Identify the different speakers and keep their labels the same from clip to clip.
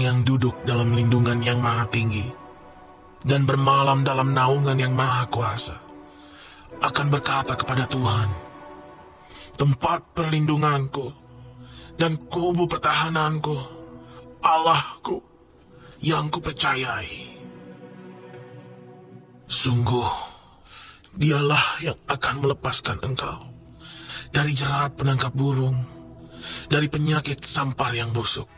Speaker 1: yang duduk dalam lindungan yang maha tinggi dan bermalam dalam naungan yang maha kuasa akan berkata kepada Tuhan, tempat perlindunganku dan kubu pertahananku, Allahku yang kupercayai. Sungguh, dialah yang akan melepaskan engkau dari jerat penangkap burung, dari penyakit sampar yang busuk.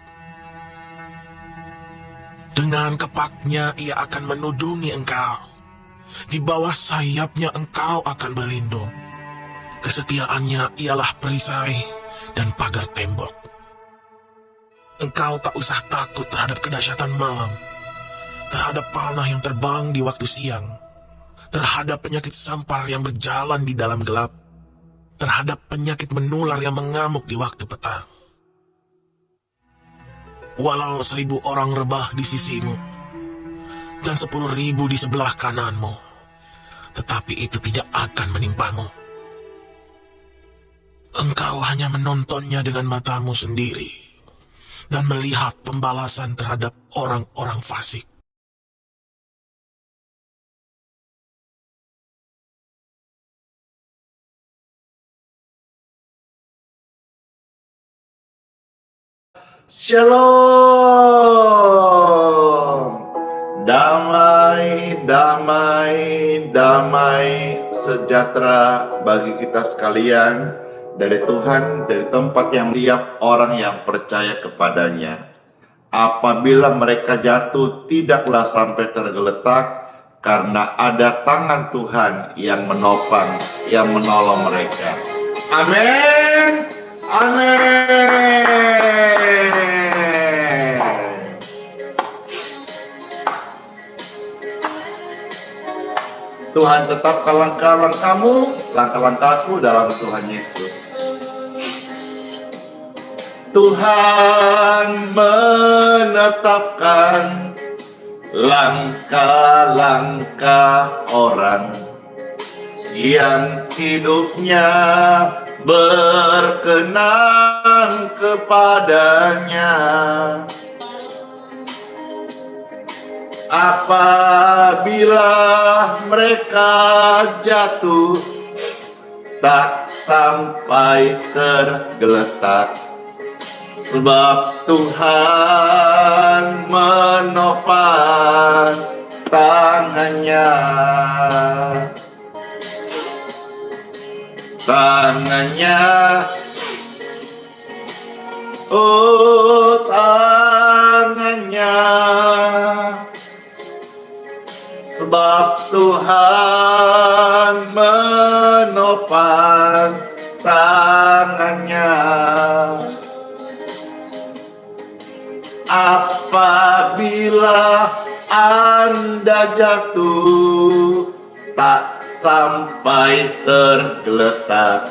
Speaker 1: Dengan kepaknya ia akan menudungi engkau. Di bawah sayapnya engkau akan berlindung. Kesetiaannya ialah perisai dan pagar tembok. Engkau tak usah takut terhadap kedahsyatan malam, terhadap panah yang terbang di waktu siang, terhadap penyakit sampar yang berjalan di dalam gelap, terhadap penyakit menular yang mengamuk di waktu petang. Walau 1000 orang rebah di sisimu dan 10.000 di sebelah kananmu, tetapi itu tidak akan menimpamu. Engkau hanya menontonnya dengan matamu sendiri dan melihat pembalasan terhadap orang-orang fasik.
Speaker 2: Shalom. Damai, damai, damai sejahtera bagi kita sekalian dari Tuhan, dari tempat yang tiap orang yang percaya kepadanya. Apabila mereka jatuh, tidaklah sampai tergeletak, karena ada tangan Tuhan yang menopang, yang menolong mereka. Amin. Amin. Tuhan tetapkan langkah-langkahmu, langkah-langkahku dalam Tuhan Yesus. Tuhan menetapkan langkah-langkah orang yang hidupnya berkenan kepadanya. Apabila mereka jatuh, tak sampai tergeletak, sebab Tuhan menopang tangannya. Tangannya, oh tangannya, sebab Tuhan menopang tangannya. Apabila Anda jatuh, tak sampai tergeletak,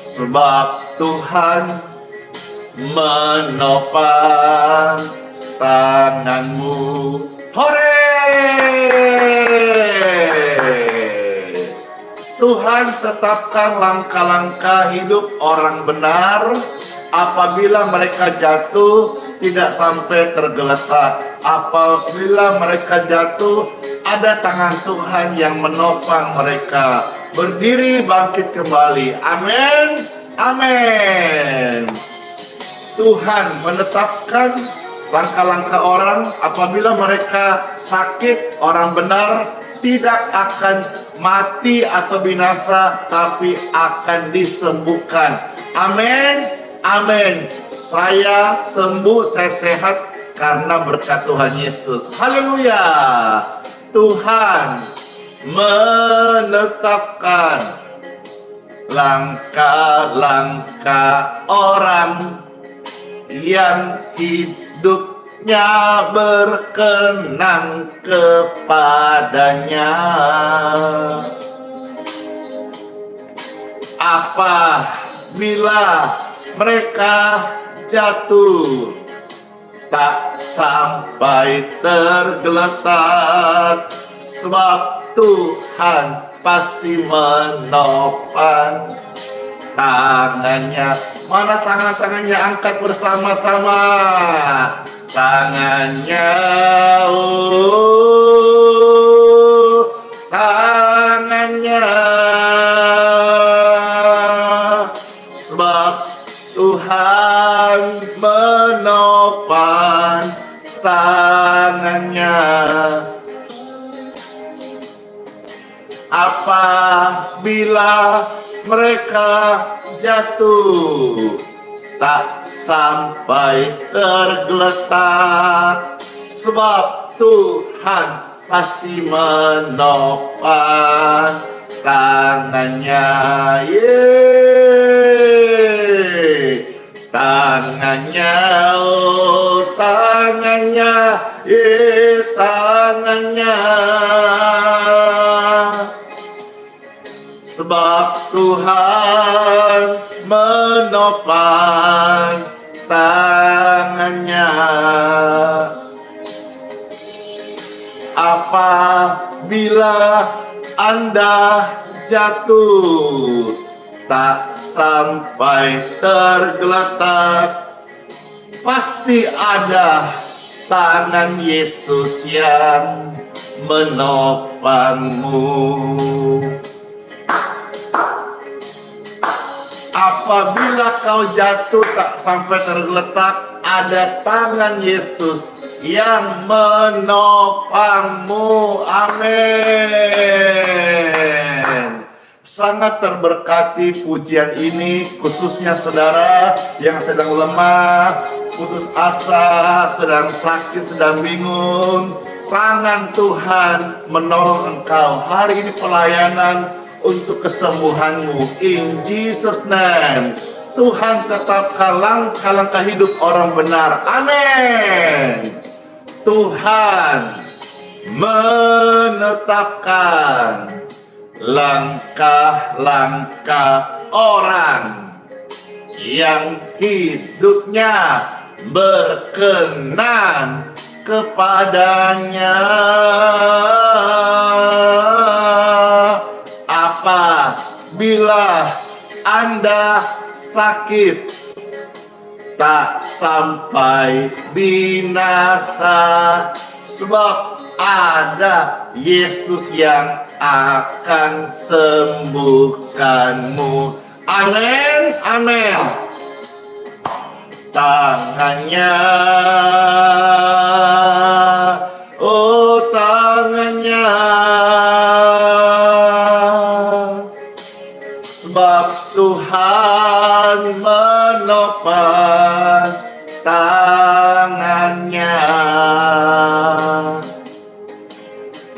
Speaker 2: sebab Tuhan menopang tanganmu. Hore! Tuhan tetapkan langkah-langkah hidup orang benar. Apabila mereka jatuh, tidak sampai tergeletak. Apabila mereka jatuh, ada tangan Tuhan yang menopang mereka. Berdiri bangkit kembali. Amin. Amin. Tuhan menetapkan langkah-langkah orang. Apabila mereka sakit, orang benar tidak akan mati atau binasa, tapi akan disembuhkan. Amin. Amin. Saya sembuh, saya sehat karena berkat Tuhan Yesus. Haleluya. Tuhan menetapkan langkah-langkah orang yang hidupnya berkenan kepadanya. Apabila mereka jatuh, tak sampai tergeletak, sebab Tuhan pasti menopang tangannya. Mana tangan-tangannya? Angkat bersama-sama. tangannya, oh, tangannya, sebab Tuhan menopang tangannya. Apabila mereka jatuh, tak sampai tergeletak, sebab Tuhan pasti menopang tangannya. Yeay. Tangannya, oh tangannya, tangannya, sebab Tuhan menopang tangannya. Apabila Anda jatuh, tak sampai tergeletak, pasti ada tangan Yesus yang menopangmu. Apabila kau jatuh tak sampai tergeletak, ada tangan Yesus yang menopangmu. Amin. Sangat terberkati pujian ini, khususnya saudara yang sedang lemah, putus asa, sedang sakit, sedang bingung. Tangan Tuhan menolong engkau. Hari ini pelayanan untuk kesembuhanmu. In Jesus name. Tuhan tetapkan langkah-langkah hidup orang benar. Amin. Tuhan menetapkan langkah-langkah orang yang hidupnya berkenan kepadanya. Apabila Anda sakit, tak sampai binasa, sebab ada Yesus yang akan sembuhkanmu. Amin, amin. Tangannya, oh tangannya, sebab Tuhan menopang tangannya.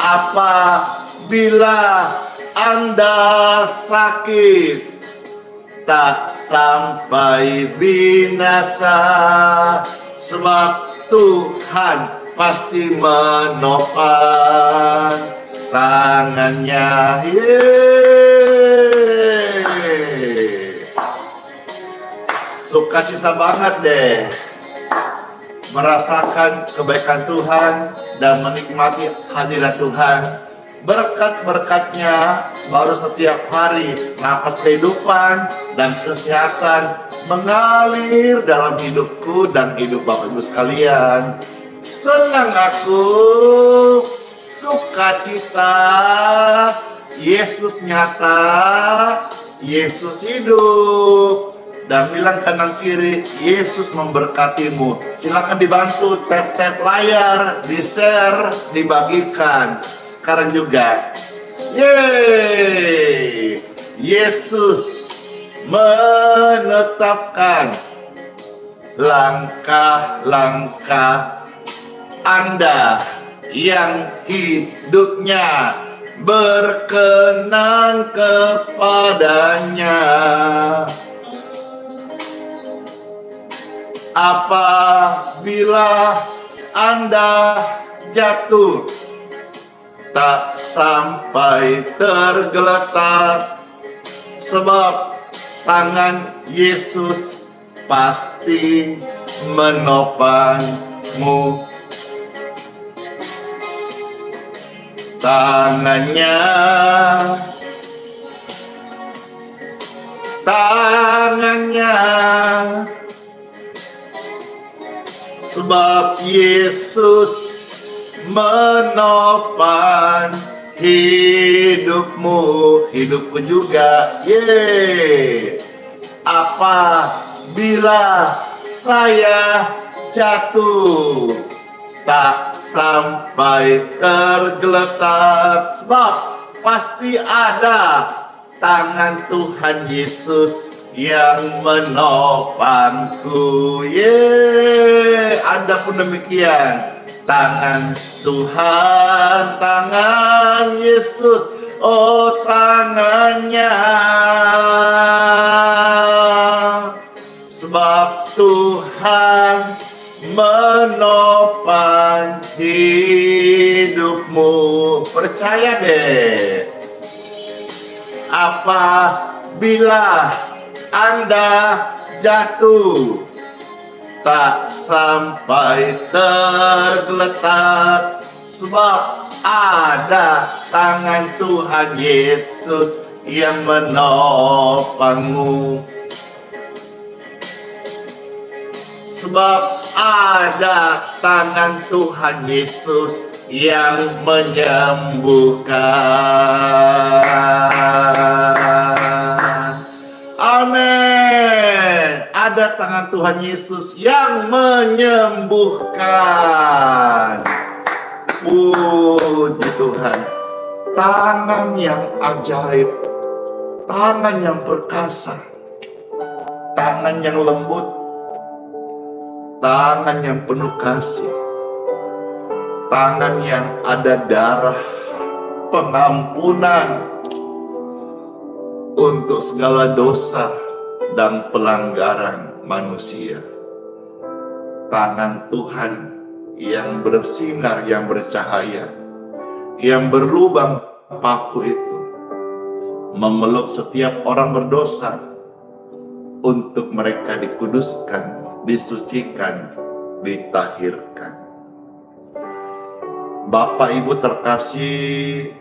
Speaker 2: Apabila Anda sakit, tak sampai binasa, sebab Tuhan pasti menopang tangannya. Sukacita banget deh merasakan kebaikan Tuhan dan menikmati hadirat Tuhan. Berkat-berkatnya baru setiap hari, nafas kehidupan dan kesehatan mengalir dalam hidupku dan hidup Bapak Ibu sekalian. Senang aku, sukacita, Yesus nyata, Yesus hidup. Dan bilang kanan kiri, Yesus memberkatimu. Silakan dibantu tap-tap layar, di-share, dibagikan. Sekarang juga. Yeay! Yesus menetapkan langkah-langkah Anda yang hidupnya berkenan kepadanya. Apabila Anda jatuh, tak sampai tergeletak, sebab tangan Yesus pasti menopangmu. Tangannya, Sebab Yesus menopang hidupmu, hidupku juga. Yeay. Apabila saya jatuh, tak sampai tergeletak, sebab pasti ada tangan Tuhan Yesus yang menopangku. Anda pun demikian. Tangan Tuhan, tangan Yesus, oh tangannya. Sebab Tuhan menopang hidupmu. Percaya deh. Apabila Anda jatuh, tak sampai tergeletak, sebab ada tangan Tuhan Yesus yang menopangmu. Sebab ada tangan Tuhan Yesus yang menyembuhkan. Amin. Ada tangan Tuhan Yesus yang menyembuhkan. Puji Tuhan. Tangan yang ajaib, tangan yang perkasa, tangan yang lembut, tangan yang penuh kasih, tangan yang ada darah pengampunan untuk segala dosa dan pelanggaran manusia. Tangan Tuhan yang bersinar, yang bercahaya, yang berlubang paku itu memeluk setiap orang berdosa untuk mereka dikuduskan, disucikan, ditahirkan. Bapak Ibu terkasih,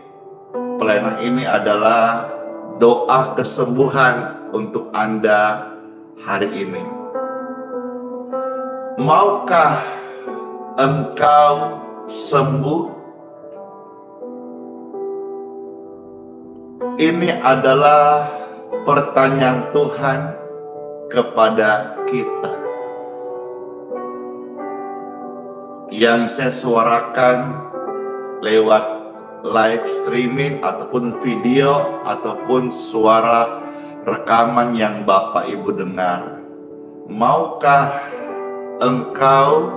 Speaker 2: pelayanan ini adalah doa kesembuhan untuk Anda hari ini. Maukah engkau sembuh? Ini adalah pertanyaan Tuhan kepada kita. Yang saya suarakan lewat live streaming ataupun video ataupun suara rekaman yang Bapak Ibu dengar. Maukah engkau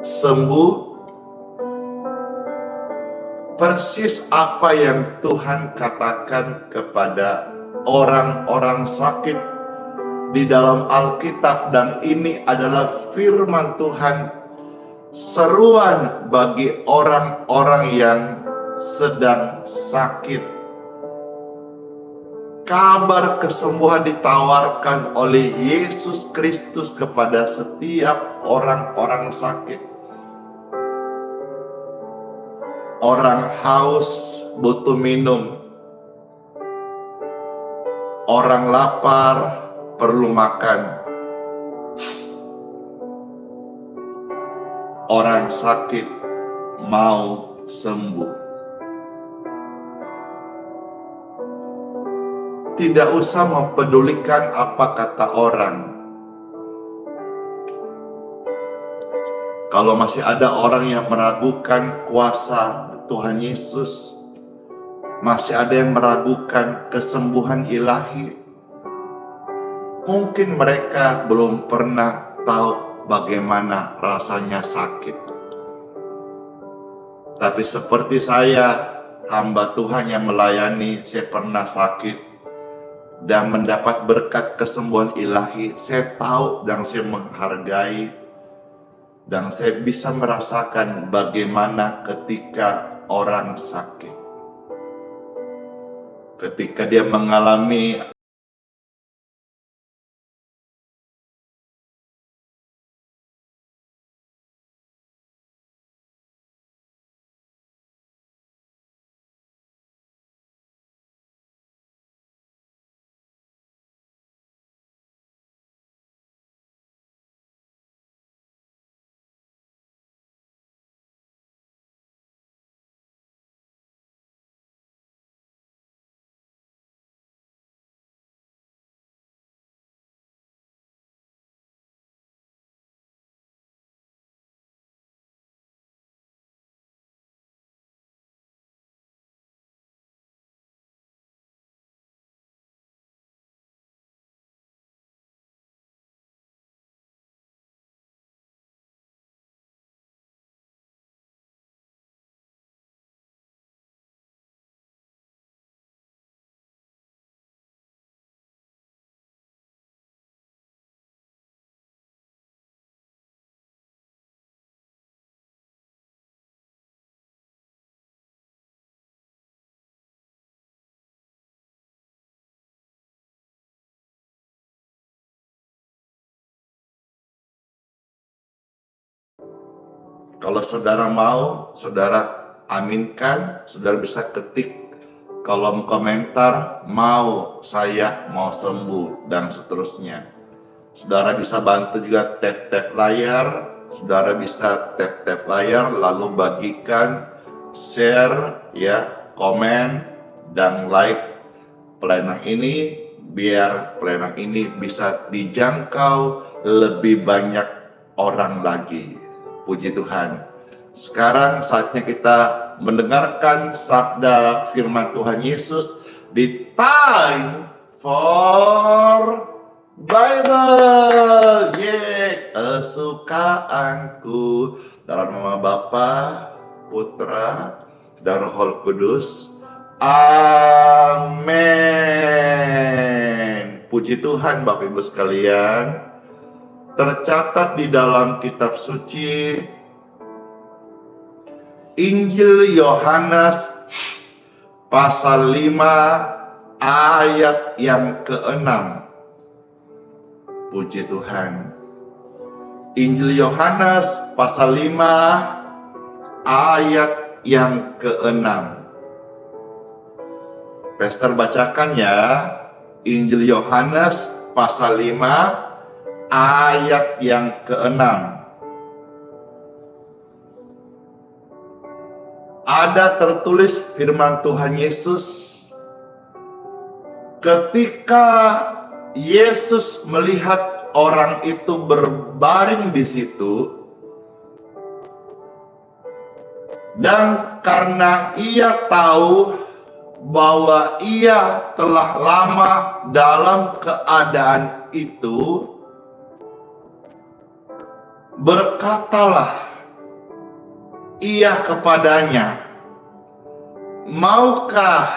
Speaker 2: sembuh? Persis apa yang Tuhan katakan kepada orang-orang sakit di dalam Alkitab, dan ini adalah firman Tuhan, seruan bagi orang-orang yang sedang sakit. Kabar kesembuhan ditawarkan oleh Yesus Kristus kepada setiap orang-orang sakit. Orang haus butuh minum, orang lapar perlu makan, orang sakit mau sembuh. Tidak usah mempedulikan apa kata orang. Kalau masih ada orang yang meragukan kuasa Tuhan Yesus, masih ada yang meragukan kesembuhan ilahi, mungkin mereka belum pernah tahu bagaimana rasanya sakit. Tapi seperti saya, hamba Tuhan yang melayani, saya pernah sakit dan mendapat berkat kesembuhan ilahi. Saya tahu dan saya menghargai, dan saya bisa merasakan bagaimana ketika orang sakit, ketika dia mengalami Kalau saudara mau, saudara aminkan, saudara bisa ketik kolom komentar, saya mau sembuh, dan seterusnya. Saudara bisa bantu juga tap-tap layar, saudara bisa tap-tap layar lalu bagikan, share, ya, komen, dan like pelayanan ini, biar pelayanan ini bisa dijangkau lebih banyak orang lagi. Puji Tuhan. Sekarang saatnya kita mendengarkan sabda firman Tuhan Yesus di Time for Bible. Kesukaanku. Dalam nama Bapa, Putra, dan Roh Kudus. Amin. Puji Tuhan Bapak Ibu sekalian. Tercatat di dalam kitab suci Injil Yohanes pasal 5 ayat yang ke-6. Puji Tuhan. Injil Yohanes pasal 5 ayat yang ke-6. Pastor bacakan ya. Injil Yohanes pasal 5 ayat yang ke-6. Ada tertulis firman Tuhan Yesus. Ketika Yesus melihat orang itu berbaring di situ, dan karena ia tahu bahwa ia telah lama dalam keadaan itu, berkatalah ia kepadanya, "Maukah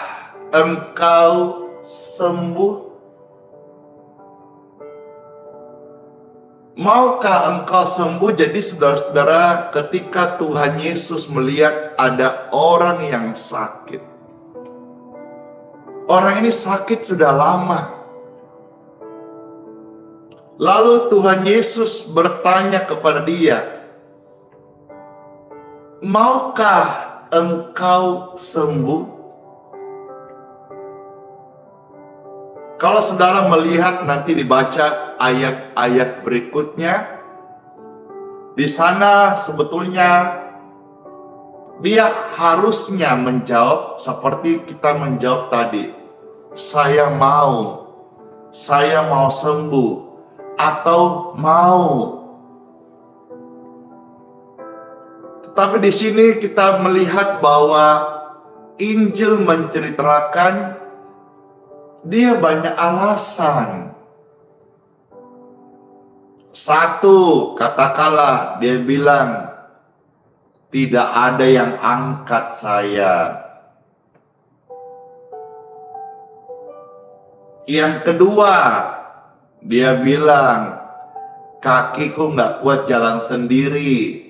Speaker 2: engkau sembuh?" Maukah engkau sembuh? Jadi saudara-saudara, ketika Tuhan Yesus melihat ada orang yang sakit, orang ini sakit sudah lama. Lalu Tuhan Yesus bertanya kepada dia, "Maukah engkau sembuh?" Kalau saudara melihat, nanti dibaca ayat-ayat berikutnya, di sana sebetulnya dia harusnya menjawab seperti kita menjawab tadi, saya mau sembuh, atau mau. Tetapi di sini kita melihat bahwa Injil menceritakan dia banyak alasan. Satu, katakanlah dia bilang, tidak ada yang angkat saya. Yang kedua, dia bilang, kakiku nggak kuat jalan sendiri.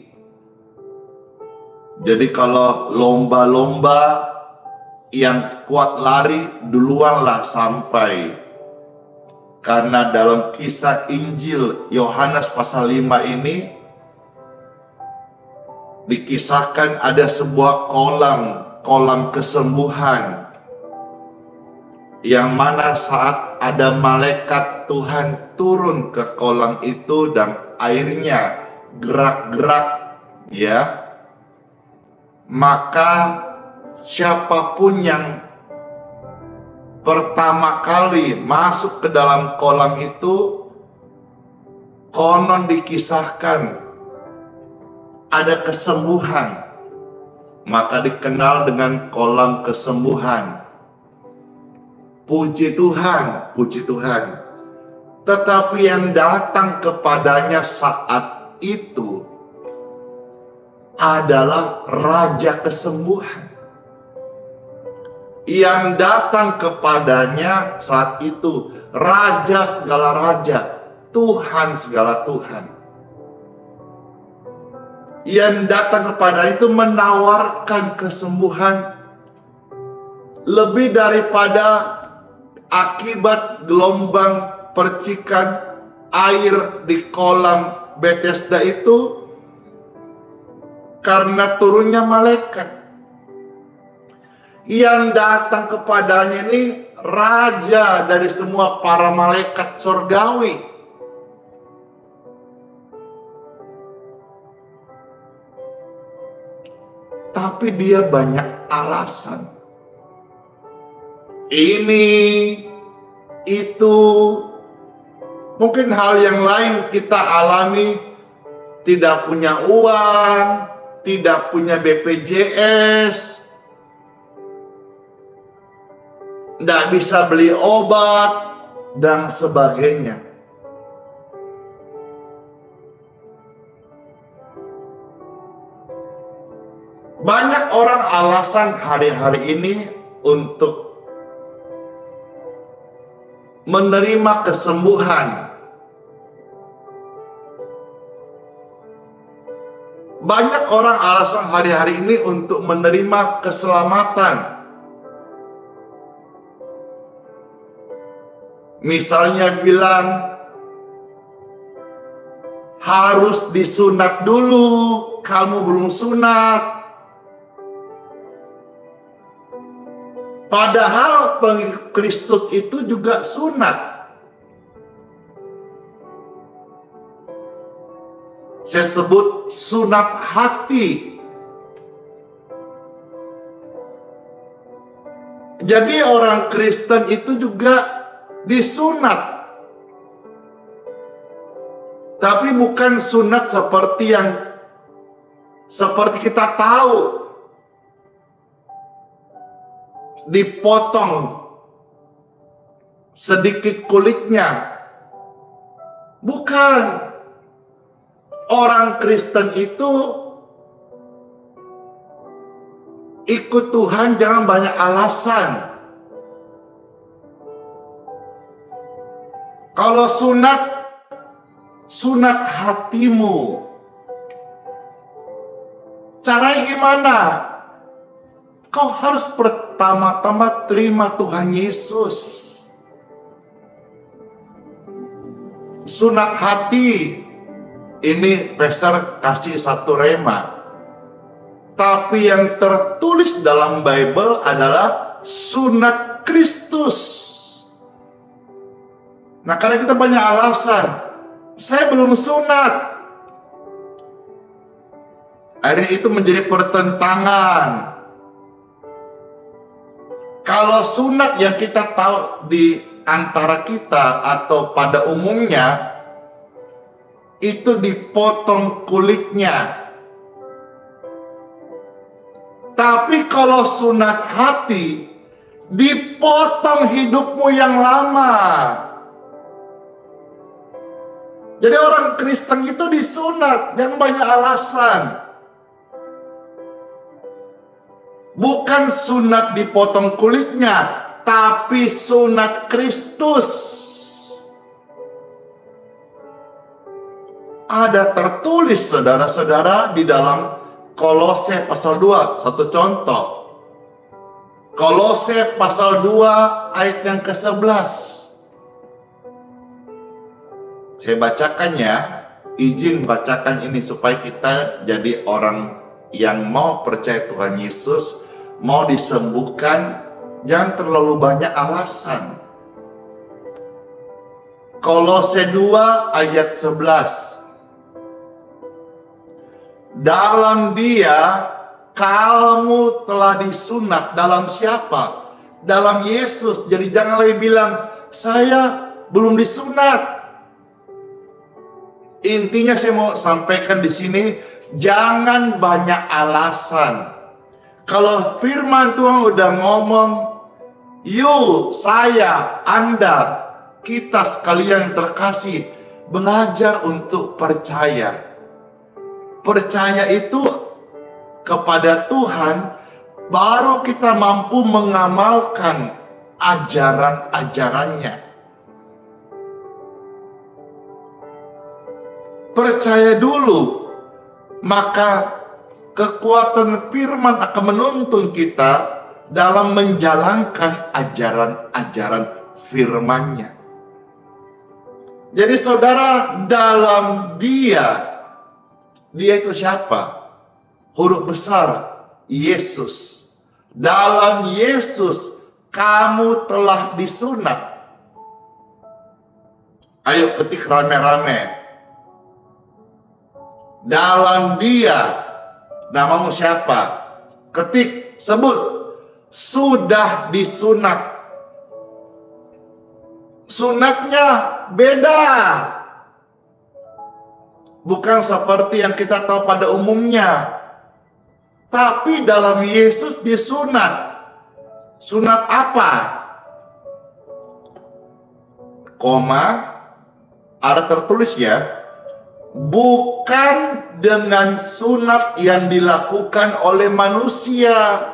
Speaker 2: Jadi kalau lomba-lomba, yang kuat lari duluanlah sampai. Karena dalam kisah Injil Yohanes pasal 5 ini, dikisahkan ada sebuah kolam kesembuhan, yang mana saat ada malaikat Tuhan turun ke kolam itu dan airnya gerak-gerak, ya, maka siapapun yang pertama kali masuk ke dalam kolam itu, konon dikisahkan ada kesembuhan, maka dikenal dengan kolam kesembuhan. Puji Tuhan, puji Tuhan. Tetapi yang datang kepadanya saat itu adalah Raja Kesembuhan. Yang datang kepadanya saat itu Raja segala raja, Tuhan segala Tuhan. Yang datang kepada itu menawarkan kesembuhan lebih daripada akibat gelombang percikan air di kolam Bethesda itu. karena turunnya malaikat. Yang datang kepadanya ini raja dari semua para malaikat surgawi. Tapi dia banyak alasan. Ini, itu, mungkin hal yang lain kita alami, tidak punya uang, tidak punya BPJS, tidak bisa beli obat, dan sebagainya. Banyak orang alasan hari-hari ini untuk menerima kesembuhan. Banyak orang alasan hari-hari ini untuk menerima keselamatan. Misalnya bilang, harus disunat dulu, kamu belum sunat. Padahal pengikut Kristus itu juga sunat. Saya sebut sunat hati. Jadi orang Kristen itu juga disunat. Tapi bukan sunat seperti kita tahu. Dipotong sedikit kulitnya. Bukan. Orang Kristen itu ikut Tuhan jangan banyak alasan. Kalau sunat hatimu. Caranya gimana? Kau harus pertama-tama terima Tuhan Yesus. Sunat hati. Ini pastor kasih satu rema. Tapi yang tertulis dalam Bible adalah sunat Kristus. Nah, karena kita banyak alasan. Saya belum sunat. Akhirnya itu menjadi pertentangan. Kalau sunat yang kita tahu di antara kita atau pada umumnya, itu dipotong kulitnya. Tapi kalau sunat hati, dipotong hidupmu yang lama. Jadi orang Kristen itu disunat, jangan banyak alasan. Bukan sunat dipotong kulitnya, tapi sunat Kristus. Ada tertulis saudara-saudara di dalam Kolose pasal 2, satu contoh. Kolose pasal 2 ayat yang ke-11. Saya bacakannya, izin bacakan ini supaya kita jadi orang yang mau percaya Tuhan Yesus, mau disembuhkan, jangan terlalu banyak alasan. Kolose 2 ayat 11. Dalam Dia kamu telah disunat. Dalam siapa? Dalam Yesus. Jadi jangan lagi bilang, saya belum disunat. Intinya saya mau sampaikan di sini, jangan banyak alasan. Kalau firman Tuhan udah ngomong, you, saya, Anda, kita sekalian terkasih, belajar untuk percaya. Percaya itu kepada Tuhan, baru kita mampu mengamalkan ajaran-ajarannya. Percaya dulu, maka kekuatan firman akan menuntun kita dalam menjalankan ajaran-ajaran firman-Nya. Jadi saudara, dalam Dia itu siapa? huruf besar, Yesus. Dalam Yesus kamu telah disunat. Ayo ketik rame-rame. Dalam Dia, namamu siapa? Ketik, sebut, sudah disunat. Sunatnya beda. Bukan seperti yang kita tahu pada umumnya. Tapi dalam Yesus disunat. Sunat apa? Koma, ada tertulis ya. Bukan dengan sunat yang dilakukan oleh manusia.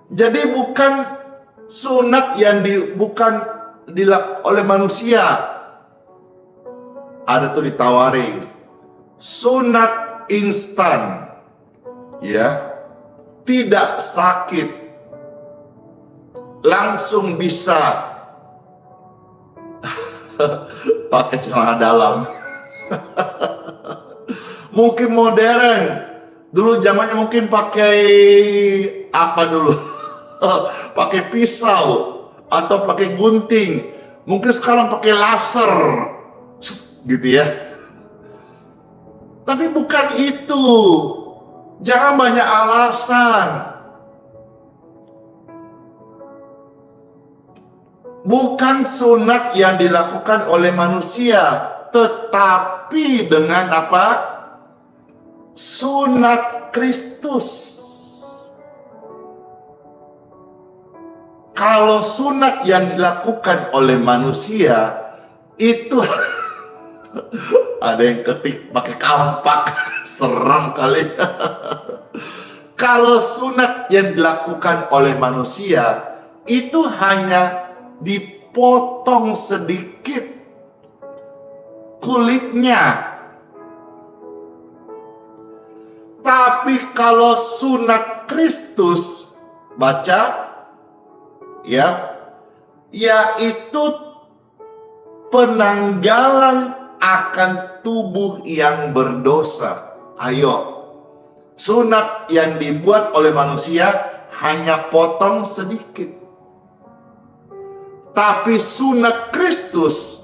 Speaker 2: Jadi bukan sunat yang bukan dilakukan oleh manusia. Ada tuh ditawarin sunat instan, ya, tidak sakit, langsung bisa pakai celana dalam. Mungkin modern, dulu zamannya mungkin pakai apa dulu? Pakai pisau atau pakai gunting. Mungkin sekarang pakai laser. Gitu ya. Tapi bukan itu. Jangan banyak alasan. Bukan sunat yang dilakukan oleh manusia, tetapi dengan apa? Sunat Kristus. Kalau sunat yang dilakukan oleh manusia itu ada yang ketik pakai kampak, serem kali. Kalau sunat yang dilakukan oleh manusia itu hanya dipotong sedikit kulitnya. Tapi kalau sunat Kristus, baca ya, yaitu penanggalan akan tubuh yang berdosa. Ayo, sunat yang dibuat oleh manusia hanya potong sedikit. Tapi sunat Kristus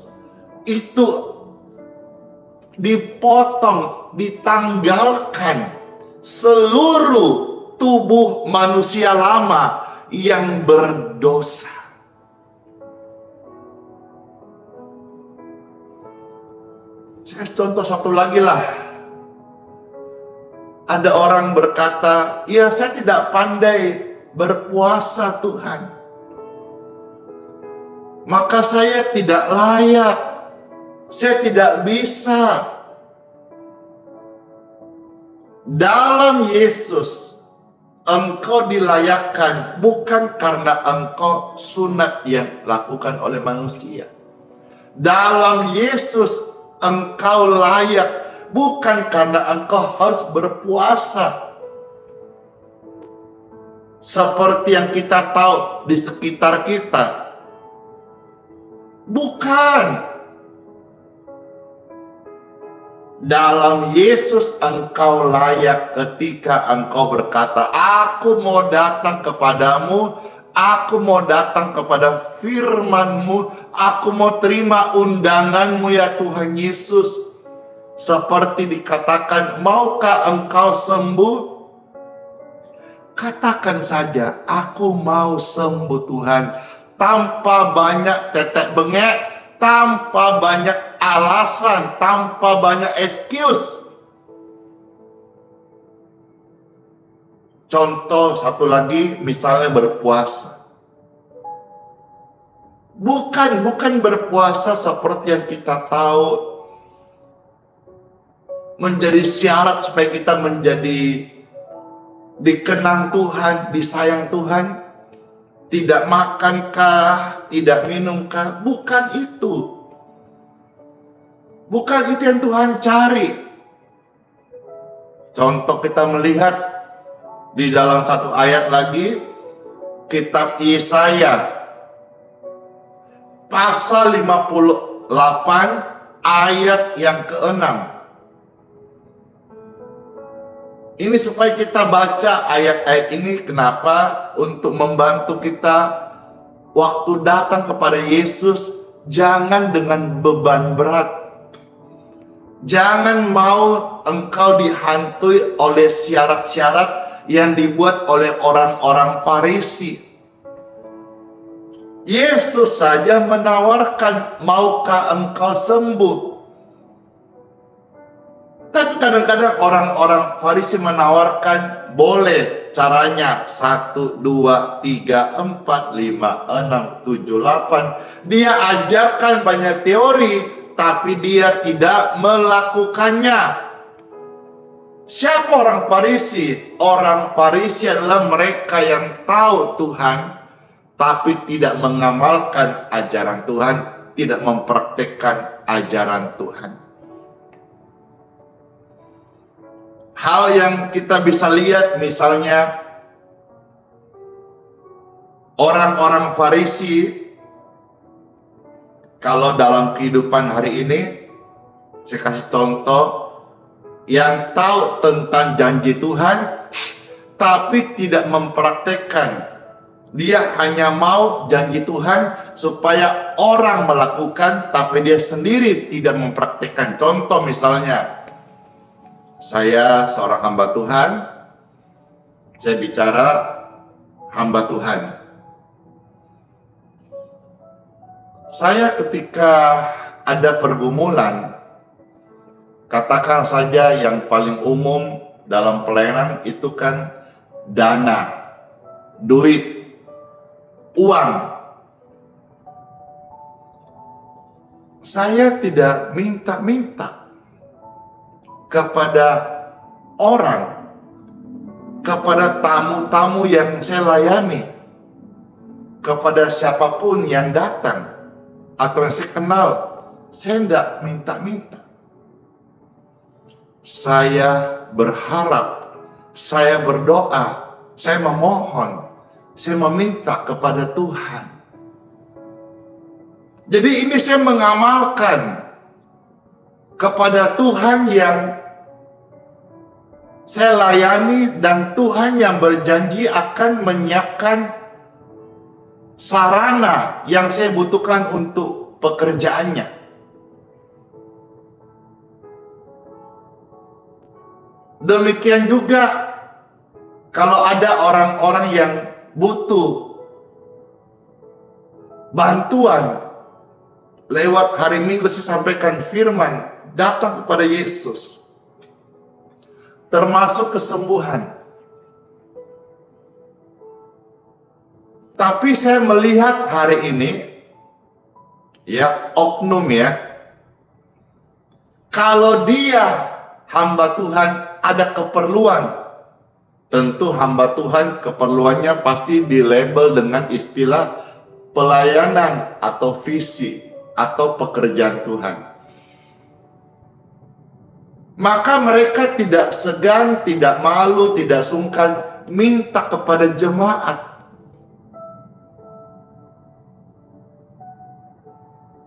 Speaker 2: itu dipotong, ditanggalkan seluruh tubuh manusia lama yang berdosa. Saya contoh satu lagi lah. Ada orang berkata, ya saya tidak pandai berpuasa Tuhan, maka saya tidak layak, saya tidak bisa. Dalam Yesus engkau dilayakkan bukan karena engkau sunat yang dilakukan oleh manusia. Dalam Yesus engkau layak bukan karena engkau harus berpuasa seperti yang kita tahu di sekitar kita. Bukan. Dalam Yesus engkau layak ketika engkau berkata, aku mau datang kepadamu, aku mau datang kepada firman-Mu, aku mau terima undangan-Mu ya Tuhan Yesus. Seperti dikatakan, maukah engkau sembuh? Katakan saja, aku mau sembuh Tuhan. Tanpa banyak tetek bengek, tanpa banyak alasan, tanpa banyak excuse. Contoh satu lagi, misalnya berpuasa. Bukan berpuasa seperti yang kita tahu menjadi syarat supaya kita menjadi dikenang Tuhan, disayang Tuhan. Tidak makankah, tidak minumkah? Bukan itu. Bukan itu yang Tuhan cari. Contoh kita melihat di dalam satu ayat lagi, kitab Yesaya pasal 58 ayat yang ke-6. Ini supaya kita baca ayat-ayat ini, kenapa? Untuk membantu kita waktu datang kepada Yesus, jangan dengan beban berat. Jangan mau engkau dihantui oleh syarat-syarat yang dibuat oleh orang-orang Farisi. Yesus saja menawarkan, maukah engkau sembuh? Tapi kadang-kadang orang-orang Farisi menawarkan, boleh caranya 1, 2, 3, 4, 5, 6, 7, 8. Dia ajarkan banyak teori, tapi dia tidak melakukannya. Siapa orang Farisi? Orang Farisi adalah mereka yang tahu Tuhan, tapi tidak mengamalkan ajaran Tuhan, tidak mempraktekkan ajaran Tuhan. Hal yang kita bisa lihat, misalnya orang-orang Farisi, kalau dalam kehidupan hari ini, saya kasih contoh, yang tahu tentang janji Tuhan, tapi tidak mempraktekkan. Dia hanya mau janji Tuhan supaya orang melakukan, tapi dia sendiri tidak mempraktekkan. Contoh misalnya, saya seorang hamba Tuhan, saya bicara hamba Tuhan. Saya ketika ada pergumulan, katakan saja yang paling umum dalam pelayanan itu kan dana, duit, uang. Saya tidak minta-minta kepada orang, kepada tamu-tamu yang saya layani, kepada siapapun yang datang atau yang saya kenal, saya tidak minta-minta. Saya berharap, saya berdoa, saya memohon, saya meminta kepada Tuhan. Jadi ini saya mengamalkan kepada Tuhan yang saya layani, dan Tuhan yang berjanji akan menyiapkan sarana yang saya butuhkan untuk pekerjaannya. Demikian juga kalau ada orang-orang yang butuh bantuan, lewat hari Minggu saya sampaikan firman, datang kepada Yesus, termasuk kesembuhan. Tapi saya melihat hari ini, ya oknum ya, kalau dia hamba Tuhan ada keperluan, tentu hamba Tuhan keperluannya pasti dilabel dengan istilah pelayanan atau visi atau pekerjaan Tuhan. Maka mereka tidak segan, tidak malu, tidak sungkan minta kepada jemaat.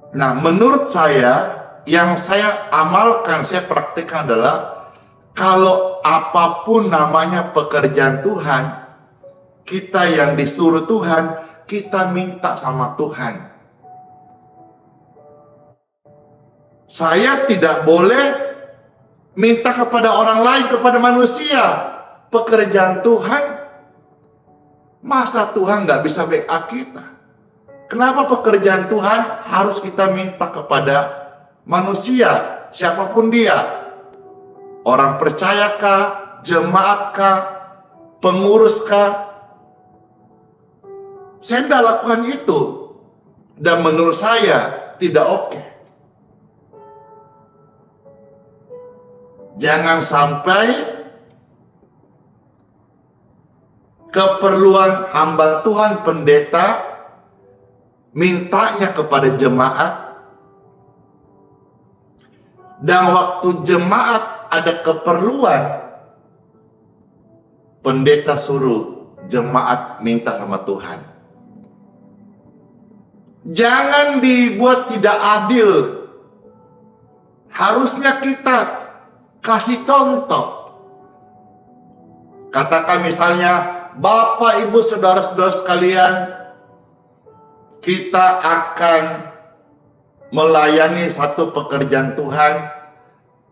Speaker 2: Nah, menurut saya, yang saya amalkan, saya praktikkan adalah, kalau apapun namanya pekerjaan Tuhan, kita yang disuruh Tuhan, kita minta sama Tuhan. Saya tidak boleh minta kepada orang lain, kepada manusia. Pekerjaan Tuhan, masa Tuhan nggak bisa WA kita? Kenapa pekerjaan Tuhan harus kita minta kepada manusia, siapapun dia? Orang percayakah, jemaatkah, penguruskah? Saya tidak lakukan itu, dan menurut saya tidak oke. Jangan sampai keperluan hamba Tuhan, pendeta, mintanya kepada jemaat, dan waktu jemaat ada keperluan, pendeta suruh jemaat minta sama Tuhan. Jangan dibuat tidak adil. Harusnya kita kasih contoh. Katakan misalnya, Bapak, Ibu, Saudara-saudara sekalian, kita akan melayani satu pekerjaan Tuhan,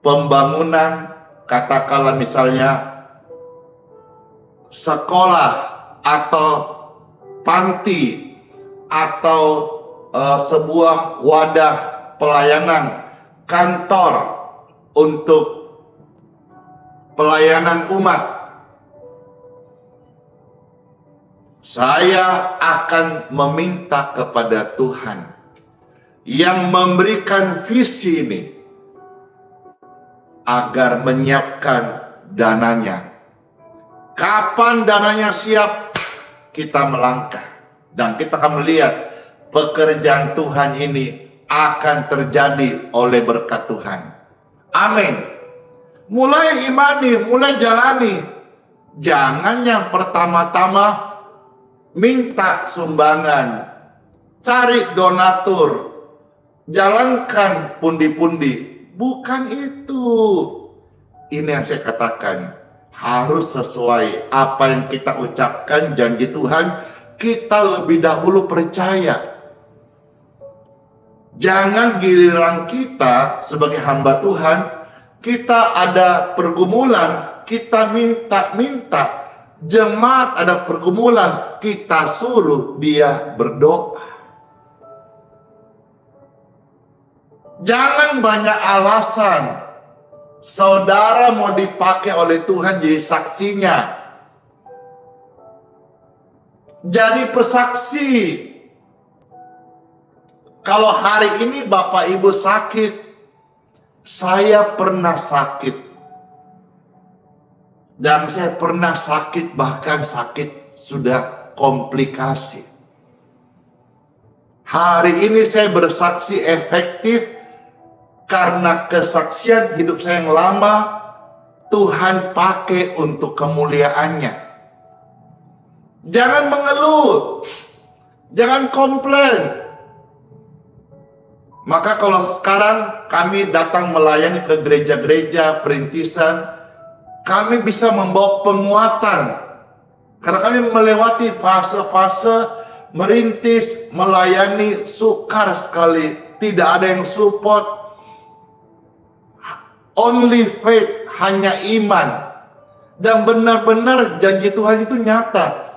Speaker 2: pembangunan, katakanlah misalnya sekolah atau panti atau sebuah wadah pelayanan, kantor untuk pelayanan umat. Saya akan meminta kepada Tuhan yang memberikan visi ini agar menyiapkan dananya. Kapan dananya siap, kita melangkah dan kita akan melihat pekerjaan Tuhan ini akan terjadi oleh berkat Tuhan. Amin. Mulai imani, mulai jalani. Jangan yang pertama-tama minta sumbangan, cari donatur, jalankan pundi-pundi. Bukan itu. Ini yang saya katakan, harus sesuai apa yang kita ucapkan, janji Tuhan, kita lebih dahulu percaya. Jangan giliran kita sebagai hamba Tuhan, kita ada pergumulan, kita minta-minta. Jemaat ada pergumulan, kita suruh dia berdoa. Jangan banyak alasan. Saudara mau dipakai oleh Tuhan jadi saksinya. Jadi pesaksi. Kalau hari ini Bapak Ibu sakit, saya pernah sakit. Dan saya pernah sakit, bahkan sakit sudah komplikasi. Hari ini saya bersaksi efektif karena kesaksian hidup saya yang lama Tuhan pakai untuk kemuliaannya. Jangan mengeluh, jangan komplain. Maka kalau sekarang kami datang melayani ke gereja-gereja perintisan, kami bisa membawa penguatan. Karena kami melewati fase-fase merintis, melayani, sukar sekali. Tidak ada yang support. Only faith, hanya iman. Dan benar-benar janji Tuhan itu nyata.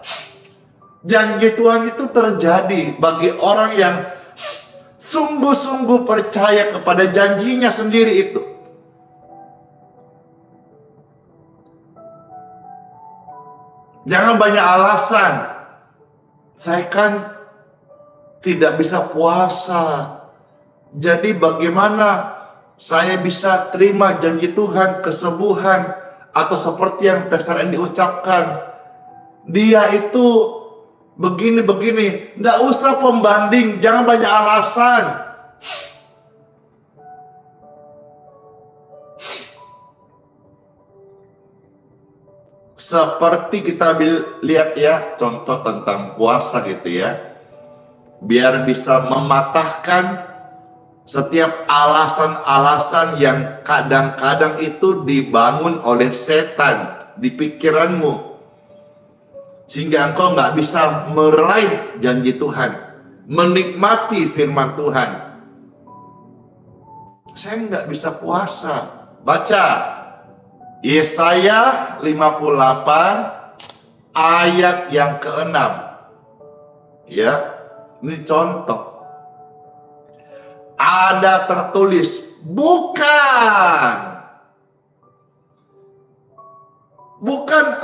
Speaker 2: Janji Tuhan itu terjadi bagi orang yang sungguh-sungguh percaya kepada janjinya sendiri itu. Jangan banyak alasan. Saya kan tidak bisa puasa. Jadi bagaimana saya bisa terima janji Tuhan, kesembuhan, atau seperti yang Pastor Andy ucapkan, dia itu begini-begini. Nggak usah pembanding, jangan banyak alasan. Seperti kita lihat ya, contoh tentang puasa gitu ya. Biar bisa mematahkan setiap alasan-alasan yang kadang-kadang itu dibangun oleh setan di pikiranmu. Sehingga engkau nggak bisa meraih janji Tuhan, menikmati firman Tuhan. Saya nggak bisa puasa. Baca Yesaya 58 ayat yang ke-6. Ya, ini contoh. Ada tertulis, bukan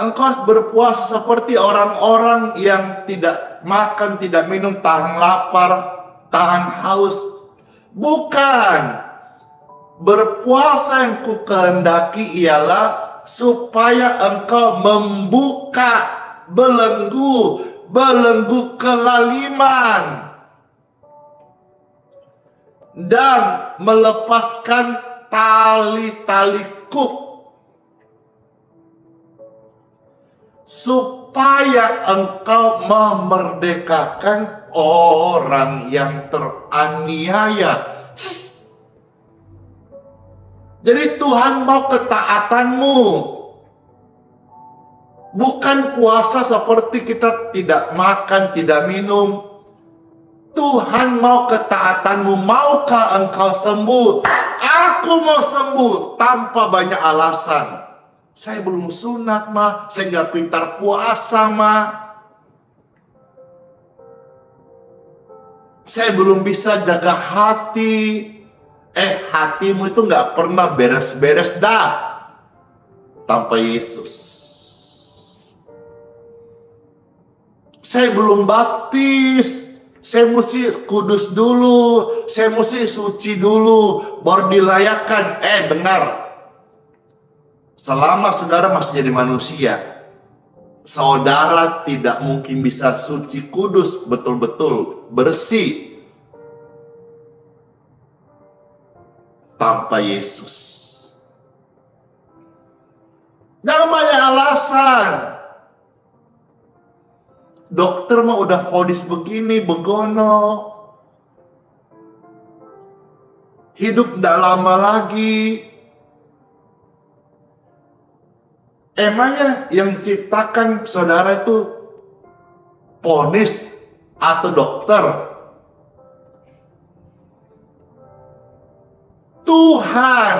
Speaker 2: engkau berpuasa seperti orang-orang yang tidak makan, tidak minum, tahan lapar, tahan haus. Bukan. Berpuasa yang kukehendaki ialah supaya engkau membuka belenggu kelaliman dan melepaskan tali-tali kuk, supaya engkau memerdekakan orang yang teraniaya. Jadi Tuhan mau ketaatanmu, Bukan puasa seperti kita tidak makan, tidak minum. Tuhan mau ketaatanmu. Maukah engkau sembuh? Aku mau sembuh tanpa banyak alasan. Saya belum sunat, Ma. Saya nggak pintar puasa, Ma. Saya belum bisa jaga hati. Hatimu itu nggak pernah beres-beres dah tanpa Yesus. Saya belum baptis, saya mesti kudus dulu, saya mesti suci dulu, baru dilayakkan. Dengar, selama saudara masih jadi manusia, saudara tidak mungkin bisa suci, kudus, betul-betul bersih tanpa Yesus. Jangan banyak alasan. Dokter mah udah vonis begini, begono. Hidup tidak lama lagi. Emangnya yang ciptakan saudara itu vonis atau dokter? Tuhan.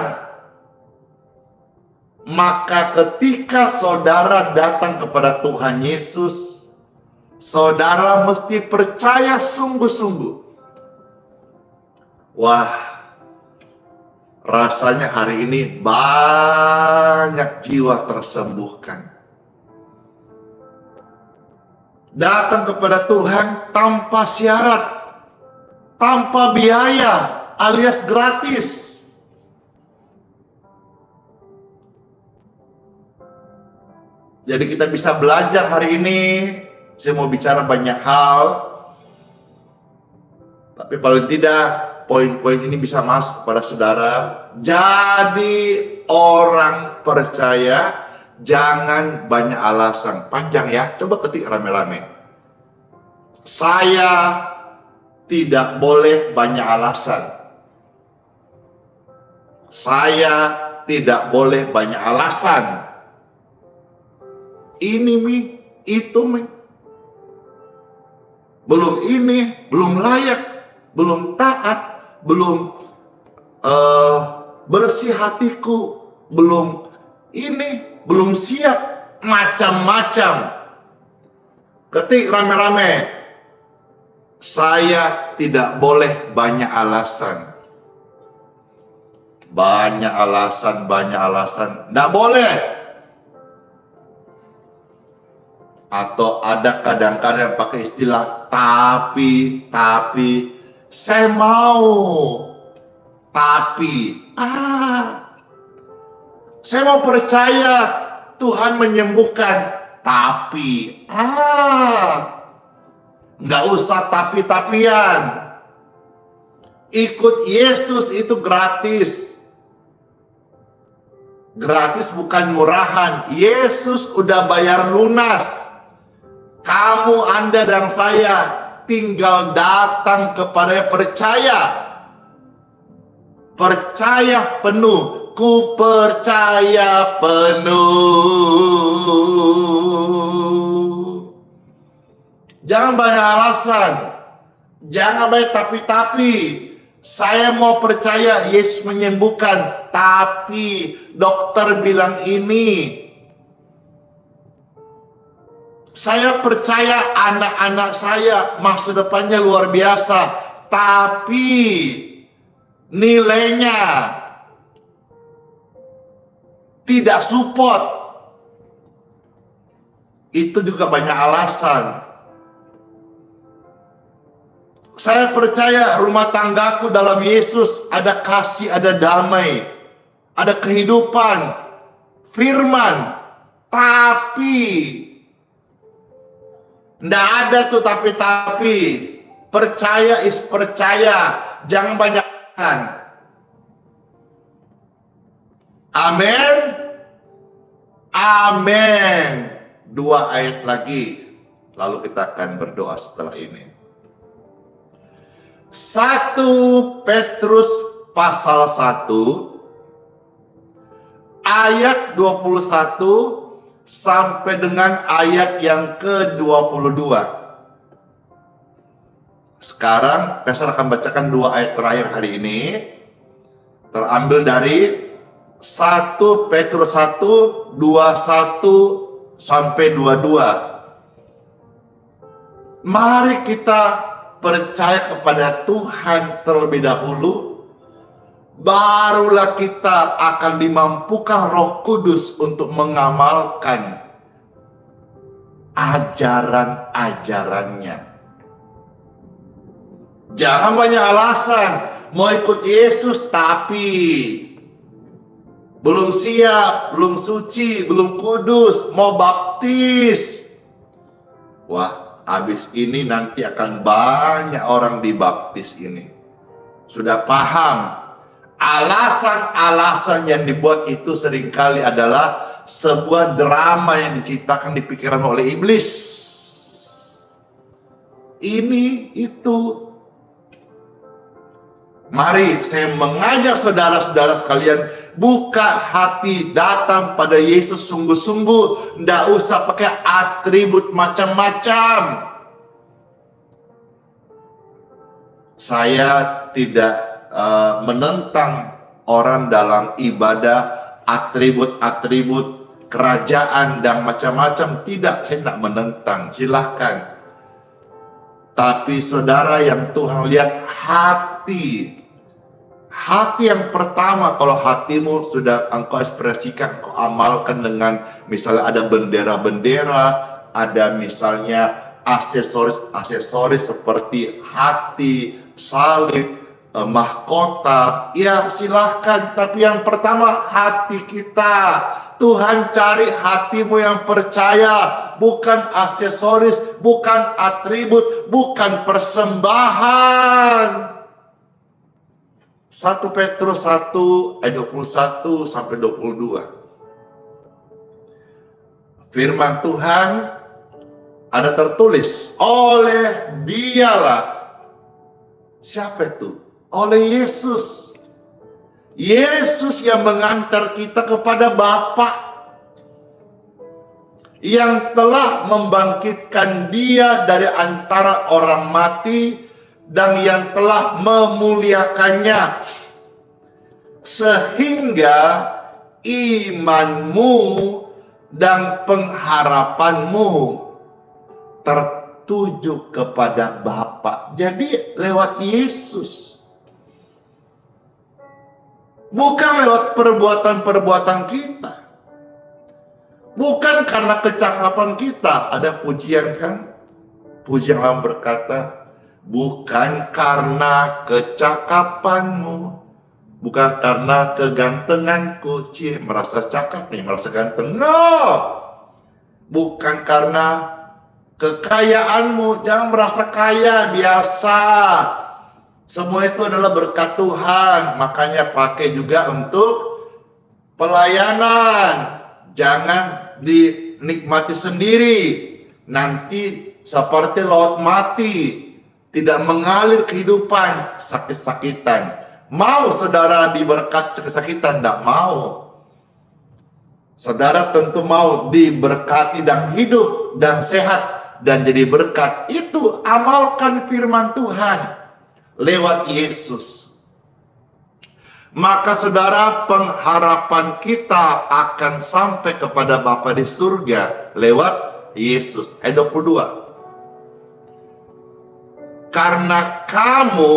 Speaker 2: Maka ketika saudara datang kepada Tuhan Yesus, saudara mesti percaya sungguh-sungguh. Wah, rasanya hari ini banyak jiwa tersembuhkan. Datang kepada Tuhan tanpa syarat, tanpa biaya, alias gratis. Jadi kita bisa belajar hari ini. Saya mau bicara banyak hal, tapi paling tidak poin-poin ini bisa masuk kepada saudara. Jadi orang percaya, jangan banyak alasan. Panjang ya, coba ketik rame-rame. Saya tidak boleh banyak alasan. Saya tidak boleh banyak alasan. Ini mi, itu mi. Belum ini, belum layak, belum taat, belum bersih hatiku, belum ini, belum siap, macam-macam. Ketik rame-rame. Saya tidak boleh banyak alasan. Banyak alasan. Tidak boleh. Atau ada kadang-kadang pakai istilah tapi, saya mau, tapi, saya mau percaya Tuhan menyembuhkan, tapi, nggak usah tapi-tapian. Ikut Yesus itu gratis. Gratis bukan murahan. Yesus udah bayar lunas. Kamu, Anda, dan saya tinggal datang kepada percaya. Percaya penuh. Ku percaya penuh. Jangan banyak alasan. Jangan banyak tapi-tapi. Saya mau percaya Yesus menyembuhkan. Tapi dokter bilang ini. Saya percaya anak-anak saya masa depannya luar biasa. Tapi nilainya tidak support. Itu juga banyak alasan. Saya percaya rumah tanggaku dalam Yesus ada kasih, ada damai, ada kehidupan, firman. Tapi nggak ada tuh tapi. Percaya is percaya. Jangan banyakkan. Amin. Amin. 2 ayat lagi. Lalu kita akan berdoa setelah ini. 1 Petrus pasal 1 ayat 21 sampai dengan ayat yang ke-22. Sekarang Pastor akan bacakan 2 ayat terakhir hari ini, terambil dari 1 Petrus 1, 21 sampai 22. Mari kita percaya kepada Tuhan terlebih dahulu, barulah kita akan dimampukan Roh Kudus untuk mengamalkan ajaran-ajarannya. Jangan banyak alasan mau ikut Yesus tapi belum siap, belum suci, belum kudus, mau baptis. Wah, habis ini nanti akan banyak orang dibaptis ini. Sudah paham? Alasan-alasan yang dibuat itu seringkali adalah sebuah drama yang diciptakan di pikiran oleh iblis. Ini, itu. Mari saya mengajak saudara-saudara sekalian, buka hati, datang pada Yesus sungguh-sungguh. Tidak usah pakai atribut macam-macam. Saya tidak menentang orang dalam ibadah, atribut-atribut kerajaan dan macam-macam. Tidak, saya tidak menentang, silahkan. Tapi saudara, yang Tuhan lihat hati. Hati yang pertama, kalau hatimu sudah engkau ekspresikan, engkau amalkan dengan misalnya ada bendera-bendera, ada misalnya aksesoris seperti hati, salib, mahkota, ya silahkan. Tapi yang pertama hati kita. Tuhan cari hatimu yang percaya, bukan aksesoris, bukan atribut, bukan persembahan. 1 Petrus 1 ayat 21 sampai 22. Firman Tuhan ada tertulis, oleh Dialah. Siapa itu? Oleh Yesus. Yesus yang mengantar kita kepada Bapa, yang telah membangkitkan Dia dari antara orang mati dan yang telah memuliakannya, sehingga imanmu dan pengharapanmu tertuju kepada Bapa. Jadi lewat Yesus. Bukan lewat perbuatan-perbuatan kita. Bukan karena kecakapan kita. Ada pujian kan? Pujian yang berkata, bukan karena kecakapanmu, bukan karena kegantenganku, merasa cakap nih, merasa ganteng. No! Bukan karena kekayaanmu, jangan merasa kaya, biasa. Semua itu adalah berkat Tuhan, makanya pakai juga untuk pelayanan. Jangan dinikmati sendiri, nanti seperti laut mati, tidak mengalir kehidupan, sakit-sakitan. Mau saudara diberkati sakit-sakitan? Tidak mau. Saudara tentu mau diberkati dan hidup dan sehat dan jadi berkat. Itu amalkan firman Tuhan lewat Yesus. Maka saudara, pengharapan kita akan sampai kepada Bapa di surga lewat Yesus. Ayat 22. Karena kamu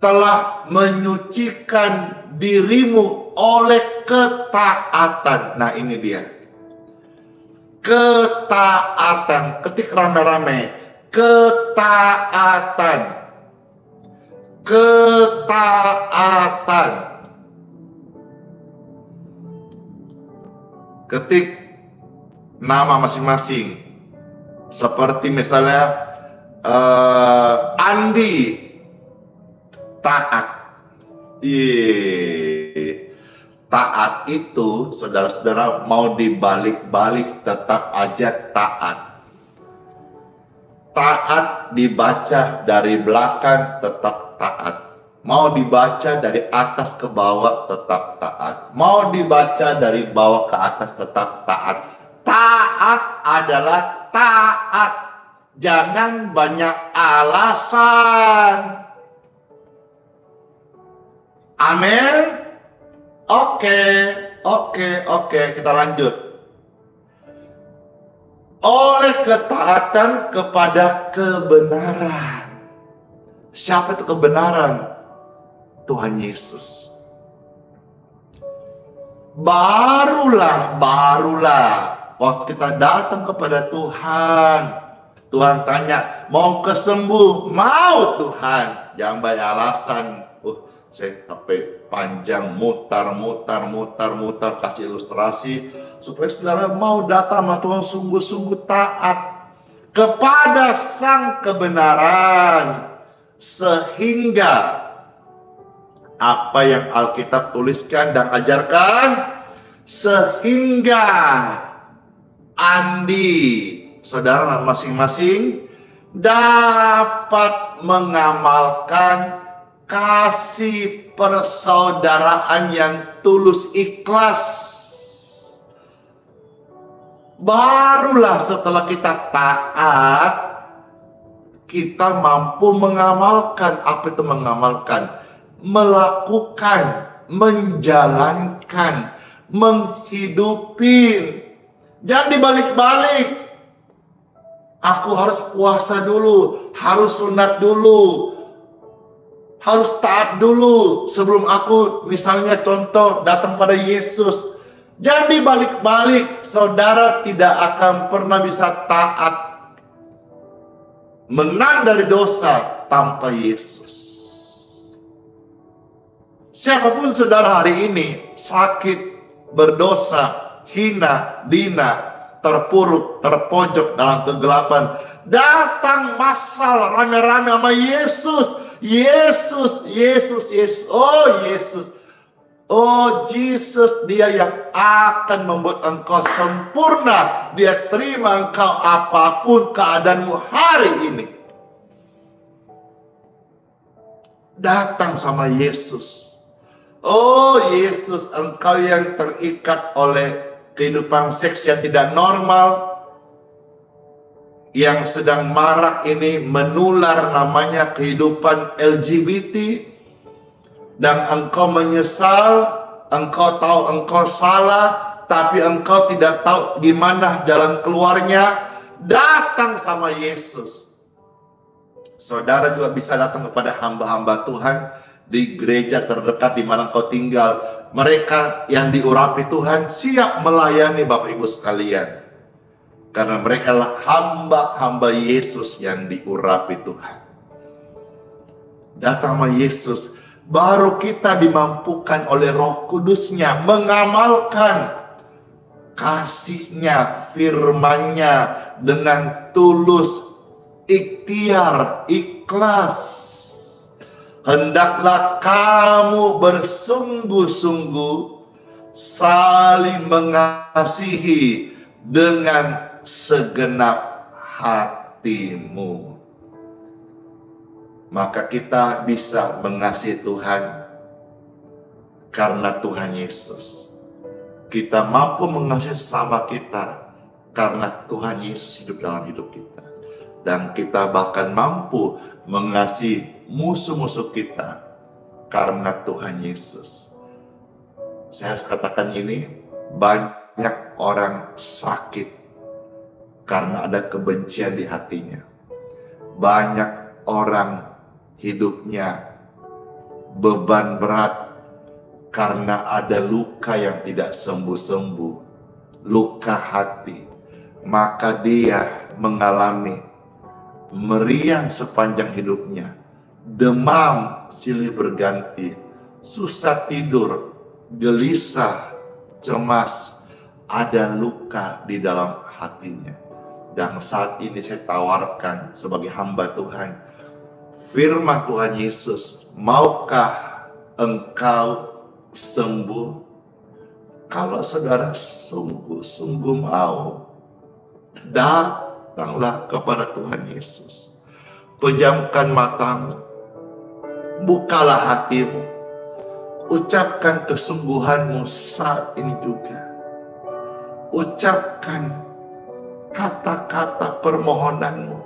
Speaker 2: telah menyucikan dirimu oleh ketaatan. Nah ini dia. Ketaatan. Ketik rame-rame. Ketaatan. Ketaatan. Ketik nama masing-masing. Seperti misalnya Andi taat. Taat itu saudara-saudara mau dibalik-balik tetap aja taat. Taat dibaca dari belakang tetap taat. Mau dibaca dari atas ke bawah tetap taat. mau dibaca dari bawah ke atas tetap taat. Taat adalah taat. Jangan banyak alasan. Amin. Oke, kita lanjut. Oleh ketaatan kepada kebenaran. Siapa itu kebenaran? Tuhan Yesus. Barulah waktu kita datang kepada Tuhan, Tuhan tanya, mau kesembuh? Mau Tuhan. Jangan banyak alasan. Saya sampai panjang mutar kasih ilustrasi supaya saudara mau datang sama Tuhan sungguh-sungguh taat kepada sang kebenaran, sehingga apa yang Alkitab tuliskan dan ajarkan, sehingga Andi, saudara masing-masing dapat mengamalkan kasih persaudaraan yang tulus ikhlas. Barulah setelah kita taat, kita mampu mengamalkan. Apa itu mengamalkan? Melakukan, menjalankan, menghidupi. Jangan dibalik-balik. Aku harus puasa dulu, harus sunat dulu, harus taat dulu sebelum aku misalnya contoh datang pada Yesus. Jangan dibalik-balik. Saudara tidak akan pernah bisa taat, menang dari dosa tanpa Yesus. Siapapun saudara hari ini sakit, berdosa, hina, dina, terpuruk, terpojok dalam kegelapan, datang masal rame-rame sama Yesus. Oh Jesus, dia yang akan membuat engkau sempurna. Dia terima engkau apapun keadaanmu hari ini. Datang sama Yesus. Oh Yesus, engkau yang terikat oleh kehidupan seks yang tidak normal, yang sedang marak ini menular, namanya kehidupan LGBT, dan engkau menyesal, engkau tahu engkau salah, tapi engkau tidak tahu gimana jalan keluarnya. Datang sama Yesus. Saudara juga bisa datang kepada hamba-hamba Tuhan di gereja terdekat di mana engkau tinggal. Mereka yang diurapi Tuhan siap melayani Bapak Ibu sekalian, karena mereka lah hamba-hamba Yesus yang diurapi Tuhan. Datang sama Yesus, baru kita dimampukan oleh Roh Kudus-Nya mengamalkan kasih-Nya, firman-Nya dengan tulus, ikhtiar, ikhlas. Hendaklah kamu bersungguh-sungguh saling mengasihi dengan segenap hatimu. Maka kita bisa mengasihi Tuhan karena Tuhan Yesus. Kita mampu mengasihi sesama kita karena Tuhan Yesus hidup dalam hidup kita. Dan kita bahkan mampu mengasihi musuh-musuh kita karena Tuhan Yesus. Saya harus katakan ini, banyak orang sakit karena ada kebencian di hatinya. Banyak orang hidupnya beban berat karena ada luka yang tidak sembuh-sembuh, luka hati. Maka dia mengalami meriang sepanjang hidupnya, demam silih berganti, susah tidur, gelisah, cemas, ada luka di dalam hatinya. Dan saat ini saya tawarkan sebagai hamba Tuhan, firman Tuhan Yesus, maukah engkau sembuh? Kalau saudara sungguh-sungguh mau, datanglah kepada Tuhan Yesus. Pejamkan matamu, bukalah hatimu, Ucapkan kesembuhanmu saat ini juga. Ucapkan kata-kata permohonanmu.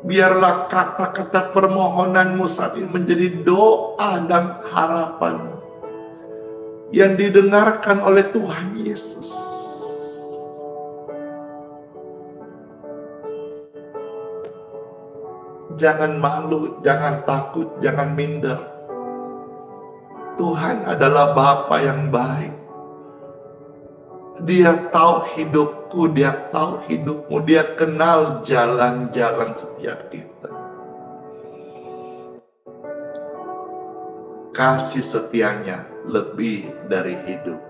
Speaker 2: Biarlah kata-kata permohonanmu saat ini menjadi doa dan harapan yang didengarkan oleh Tuhan Yesus. Jangan malu, jangan takut, jangan minder. Tuhan adalah Bapa yang baik. Dia tahu hidupku, Dia tahu hidupmu, Dia kenal jalan-jalan setiap kita. Kasih setianya lebih dari hidup.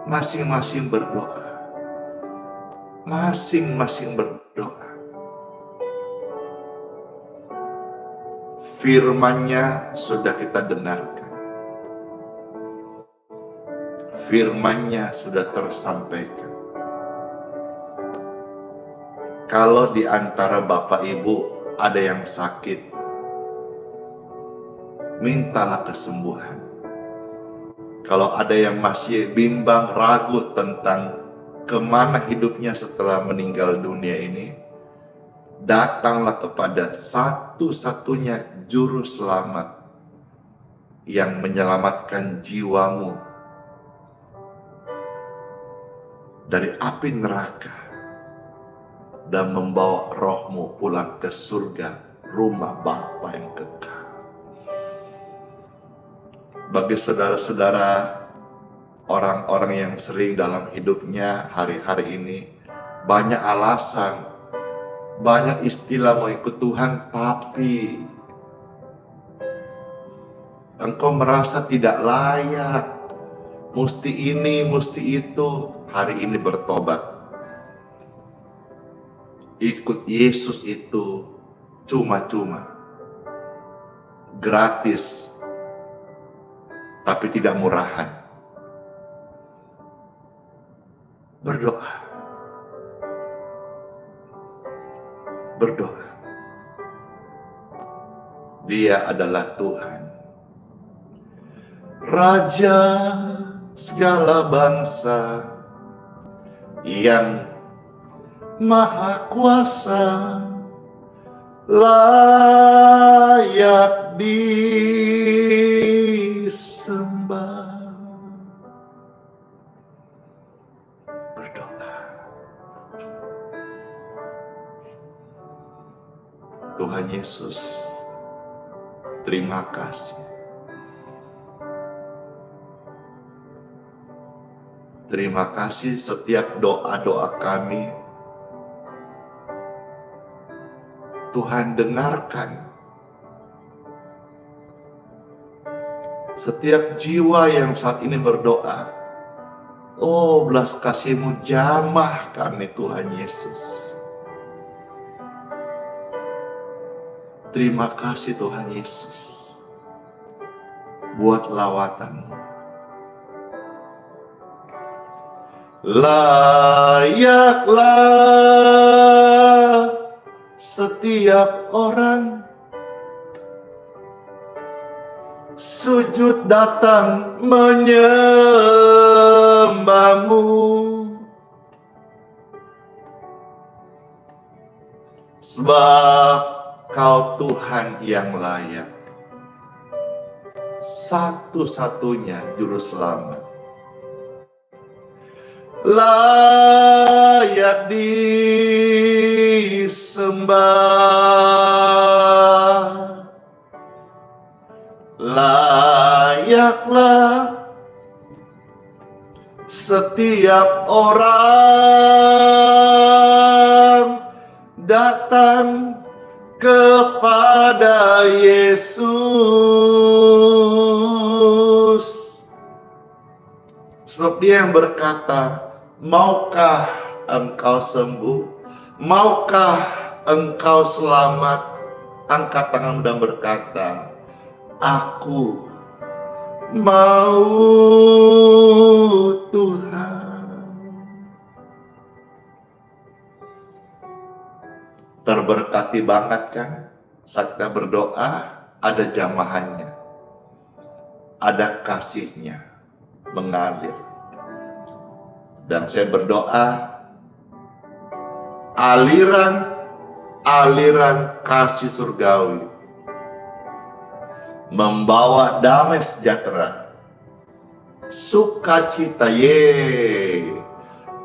Speaker 2: Masing-masing berdoa. Masing-masing berdoa. Firman-Nya sudah kita dengarkan. Firman-Nya sudah tersampaikan. Kalau di antara Bapak Ibu ada yang sakit, mintalah kesembuhan. Kalau ada yang masih bimbang, ragu tentang kemana hidupnya setelah meninggal dunia ini, datanglah kepada satu-satunya juru selamat yang menyelamatkan jiwamu dari api neraka dan membawa rohmu pulang ke surga, rumah Bapa yang kekal. Bagi saudara-saudara, orang-orang yang sering dalam hidupnya hari-hari ini banyak alasan, banyak istilah mau ikut Tuhan, tapi engkau merasa tidak layak, mesti ini, mesti itu. Hari ini bertobat. Ikut Yesus itu cuma-cuma, gratis, tapi tidak murahan. Berdoa. Berdoa. Dia adalah Tuhan, Raja segala bangsa, yang Maha Kuasa, layak disembah. Berdoa. Tuhan Yesus, terima kasih. Terima kasih setiap doa-doa kami. Tuhan dengarkan. Setiap jiwa yang saat ini berdoa, oh belas kasih-Mu jamah kami Tuhan Yesus. Terima kasih Tuhan Yesus buat lawatan-Mu. Layaklah setiap orang sujud datang menyembah-Mu, sebab Kau Tuhan yang layak, satu-satunya juru selamat, layak disembah. Layaklah setiap orang datang kepada Yesus, sebab Dia yang berkata, maukah engkau sembuh? Maukah engkau selamat? Angkat tanganmu dan berkata, aku mau Tuhan. Terberkati banget kan? Saat kita berdoa ada jamahannya. ada kasih-Nya mengalir. Dan saya berdoa, aliran kasih surgawi membawa damai sejahtera, sukacita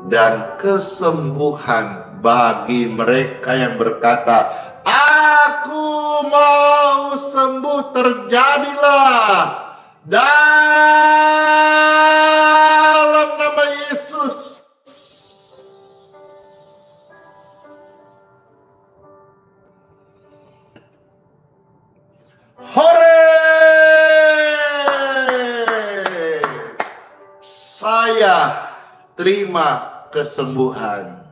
Speaker 2: dan kesembuhan bagi mereka yang berkata, "Aku mau sembuh." Terjadilah dalam nama Yesus. Hore! Saya terima kesembuhan.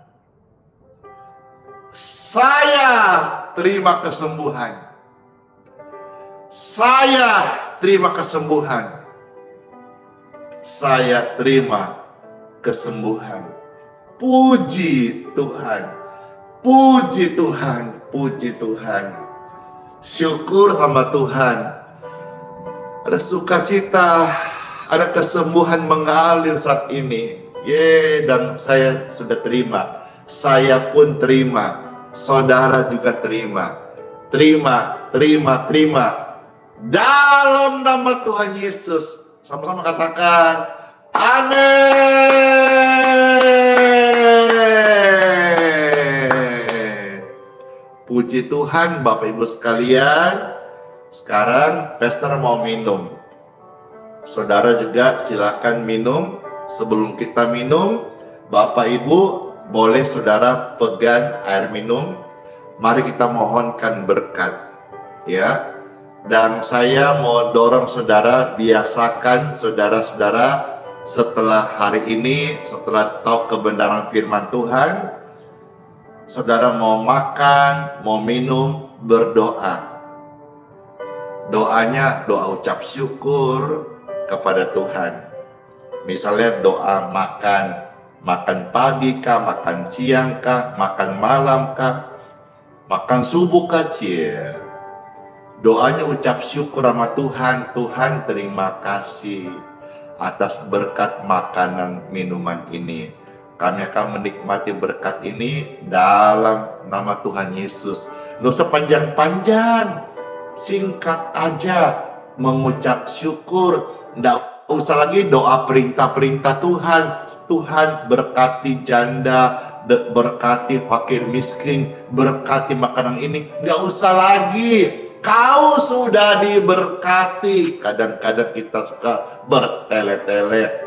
Speaker 2: Saya terima kesembuhan. Saya terima kesembuhan. Saya terima kesembuhan. Puji Tuhan. Puji Tuhan. Puji Tuhan. Syukur sama Tuhan. Ada sukacita, ada kesembuhan mengalir saat ini. Dan saya sudah terima. Saya pun terima. Saudara juga terima. Terima. Dalam nama Tuhan Yesus. Sama-sama katakan, amin. Puji Tuhan Bapak Ibu sekalian. Sekarang Pastor mau minum. Saudara juga silakan minum. Sebelum kita minum, Bapak Ibu boleh saudara pegang air minum. Mari kita mohonkan berkat, ya. Dan saya mau dorong saudara, biasakan saudara-saudara setelah hari ini, setelah tahu kebenaran firman Tuhan, saudara mau makan, mau minum, berdoa. Doanya doa ucap syukur kepada Tuhan. Misalnya doa makan pagi kah, makan siang kah, makan malam kah, makan subuh kah, doanya ucap syukur sama Tuhan. Tuhan terima kasih atas berkat makanan minuman ini. Kami akan menikmati berkat ini dalam nama Tuhan Yesus. Nggak usah panjang-panjang, singkat aja mengucap syukur. Nggak usah lagi doa perintah-perintah Tuhan. Tuhan berkati janda, berkati fakir miskin, berkati makanan ini. Nggak usah lagi. Kau sudah diberkati. Kadang-kadang kita suka bertele-tele.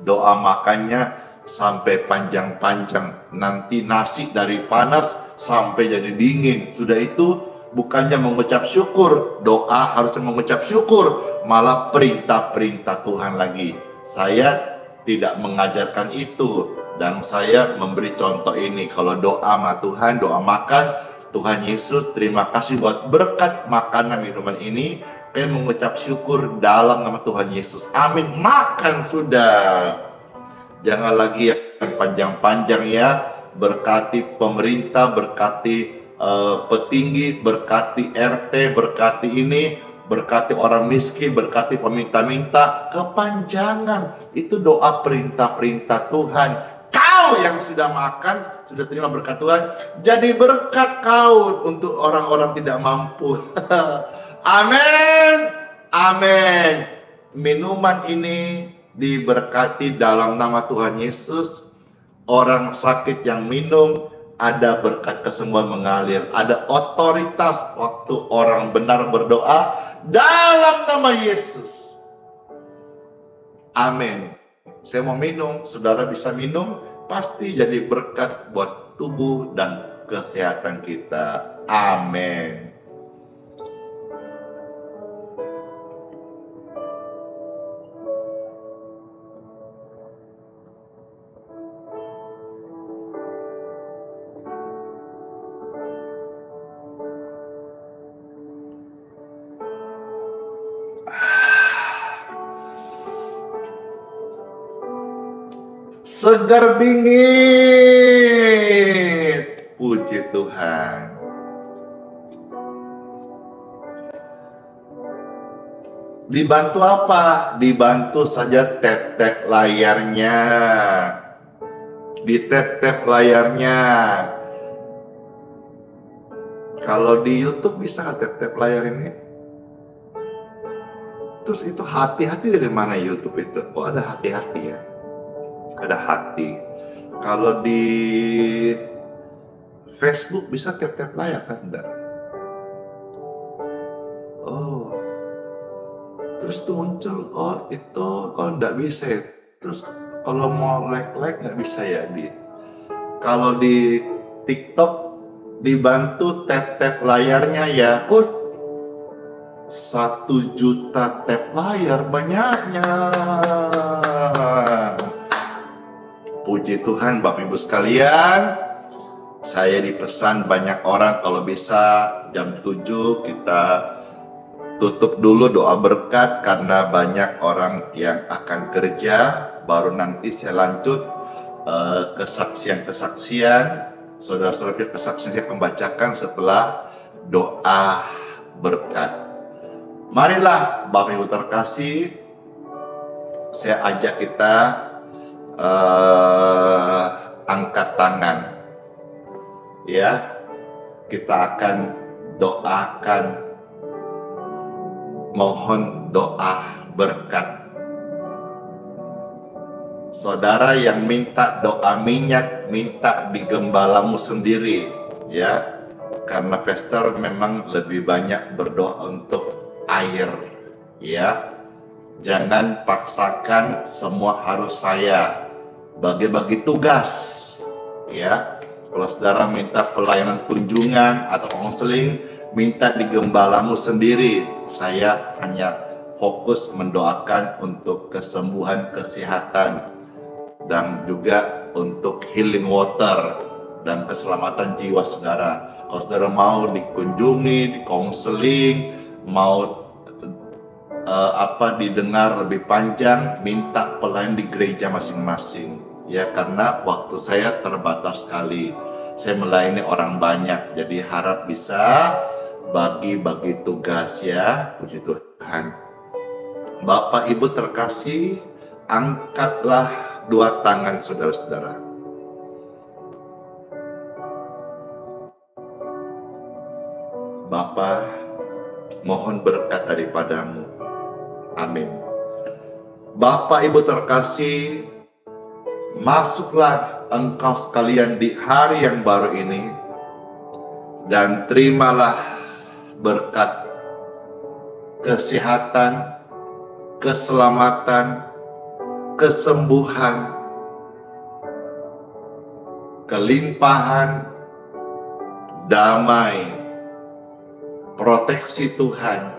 Speaker 2: Doa makannya sampai panjang-panjang. Nanti nasi dari panas sampai jadi dingin. Sudah itu bukannya mengucap syukur. Doa harusnya mengucap syukur. Malah perintah-perintah Tuhan lagi. Saya tidak mengajarkan itu. Dan saya memberi contoh ini. Kalau doa sama Tuhan, doa makan, Tuhan Yesus, terima kasih buat berkat makanan minuman ini. Saya mengucap syukur dalam nama Tuhan Yesus. Amin. Makan sudah. Jangan lagi yang panjang-panjang ya. Berkati pemerintah, berkati petinggi, berkati RT, berkati ini, berkati orang miskin, berkati peminta-minta. Kepanjangan. Itu doa perintah-perintah Tuhan. Kau yang sudah makan, sudah terima berkat Tuhan, jadi berkat kau untuk orang-orang tidak mampu. Amin. Amin. Minuman ini diberkati dalam nama Tuhan Yesus. Orang sakit yang minum, ada berkat kesembuhan mengalir. Ada otoritas waktu orang benar berdoa dalam nama Yesus. Amin. Saya mau minum, saudara bisa minum, pasti jadi berkat buat tubuh dan kesehatan kita. Amin. Segar bingit. Puji Tuhan. Dibantu apa? Dibantu saja tap-tap layarnya. Di tap-tap layarnya. Kalau di YouTube bisa nggak tap-tap layar ini? Terus itu hati-hati dari mana YouTube itu? Oh, ada hati-hati ya. Ada hati. Kalau di Facebook bisa tap-tap layar kan? Enggak. Oh, terus tuh muncul, oh itu, oh enggak bisa ya. Terus kalau mau like nggak bisa ya di. Kalau di TikTok dibantu tap-tap layarnya ya. Oh, 1 juta tap layar banyaknya. Puji Tuhan Bapak Ibu sekalian. Saya dipesan banyak orang kalau bisa jam 7 kita tutup dulu doa berkat karena banyak orang yang akan kerja. Baru nanti saya lanjut kesaksian-kesaksian. Saudara-saudara, kesaksian saya akan bacakan setelah doa berkat. Marilah Bapak Ibu terkasih, saya ajak kita angkat tangan. Ya, kita akan doakan, mohon doa berkat. Saudara yang minta doa minyak, minta di gembalamu sendiri, ya. Karena pastor memang lebih banyak berdoa untuk air, ya. Jangan paksakan semua harus saya. Bagi-bagi tugas, ya. Kalau saudara minta pelayanan kunjungan atau konseling, minta di gembalamu sendiri. Saya hanya fokus mendoakan untuk kesembuhan, kesehatan, dan juga untuk healing water dan keselamatan jiwa saudara. Kalau saudara mau dikunjungi, di konseling, mau didengar lebih panjang, minta pelayan di gereja masing-masing. Ya, karena waktu saya terbatas sekali. Saya melayani orang banyak, jadi harap bisa bagi-bagi tugas ya. Puji Tuhan. Bapak Ibu terkasih, angkatlah 2 tangan saudara-saudara. Bapa, mohon berkat daripadamu. Amin. Bapak Ibu terkasih, masuklah engkau sekalian di hari yang baru ini dan terimalah berkat kesehatan, keselamatan, kesembuhan, kelimpahan, damai, proteksi Tuhan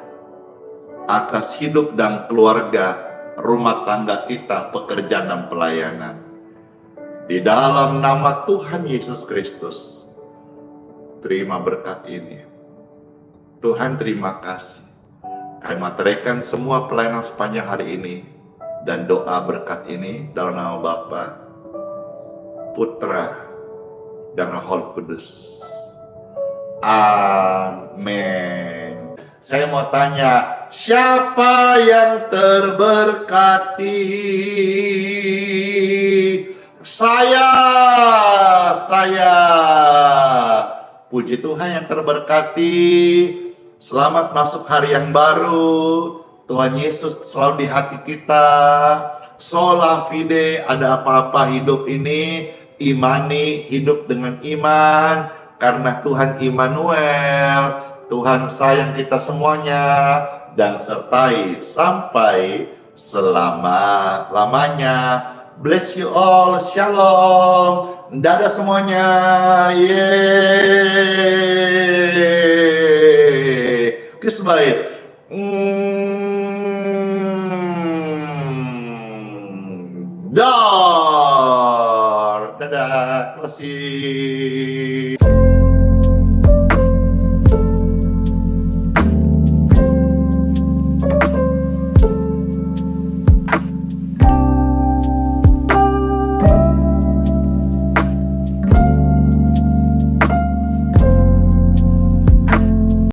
Speaker 2: atas hidup dan keluarga, rumah tangga kita, pekerjaan dan pelayanan. Di dalam nama Tuhan Yesus Kristus, terima berkat ini. Tuhan terima kasih. Kami materikan semua pelayanan sepanjang hari ini dan doa berkat ini dalam nama Bapa, Putra, dan Roh Kudus. Amin. Saya mau tanya, siapa yang terberkati? Saya. Puji Tuhan yang terberkati. Selamat masuk hari yang baru. Tuhan Yesus selalu di hati kita. Sola fide, ada apa-apa hidup ini, imani, hidup dengan iman. Karena Tuhan Immanuel, Tuhan sayang kita semuanya. Dan sertai sampai selama-lamanya. Bless you all, shalom, dadah semuanya, yeay. Kiss baik. Dar, dadah, terima kasih.